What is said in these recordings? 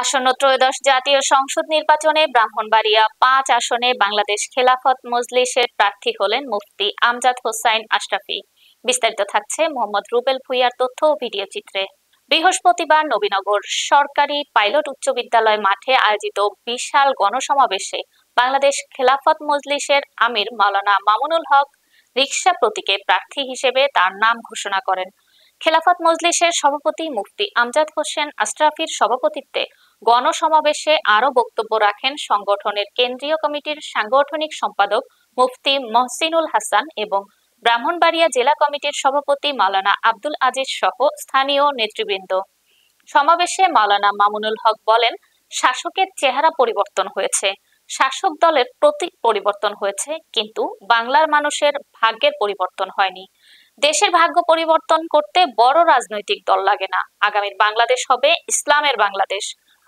আসন্ন ত্রয়োদশ জাতীয় সংসদ নির্বাচনে ব্রাহ্মণবাড়িয়া ৫ আসনে বাংলাদেশ খেলাফত মজলিসের প্রার্থী হলেন মুফতি আমজাদ হোসাইন আশরাফী। বিস্তারিত থাকছে মোহাম্মদ রুবেল ভুঁইয়ার তথ্য ও ভিডিও চিত্রে। বৃহস্পতিবার নবীনগর সরকারি পাইলট উচ্চ বিদ্যালয় মাঠে আয়োজিত বিশাল গণসমাবেশে বাংলাদেশ খেলাফত মজলিসের আমির মাওলানা মামুনুল হক রিকশা প্রতীকে প্রার্থী হিসেবে তার নাম ঘোষণা করেন। খেলাফত মজলিসের সভাপতি মুফতি আমজাদ হোসেন আশরাফীর সভাপতিত্বে গণসমাবেশে আরো বক্তব্য রাখেন সংগঠনের কেন্দ্রীয় কমিটির সাংগঠনিক সম্পাদক মুফতি মহসিনুল হাসান এবং ব্রাহ্মণবাড়িয়া জেলা কমিটির সভাপতি মাওলানা আব্দুল আজিজ সহ স্থানীয় নেতৃবৃন্দ। সমাবেশে মাওলানা মামুনুল হক বলেন, শাসকের চেহারা পরিবর্তন হয়েছে, শাসক দলের প্রতীক পরিবর্তন হয়েছে, কিন্তু বাংলার মানুষের ভাগ্যের পরিবর্তন হয়নি। দেশের ভাগ্য পরিবর্তন করতে বড় রাজনৈতিক দল লাগে না। আগামীর বাংলাদেশ হবে ইসলামের বাংলাদেশ।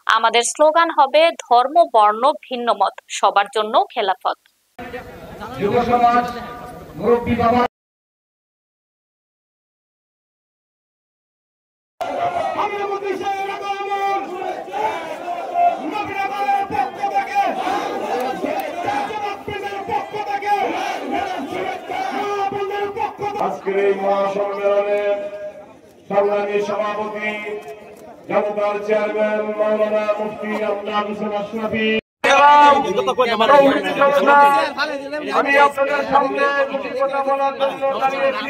আমাদের স্লোগান হবে ধর্ম বর্ণ ভিন্ন মত সবার জন্য খেলাফত। আজকের এই মহাসম্মেলনের সংগ্রামী সভাপতি জনতার চেয়ারম্যান মাওলানা মুফতি আমজাদ হোসেন আশরাফী, আমি আপনাদের সামনে কথা বলার জন্য দাঁড়িয়েছি।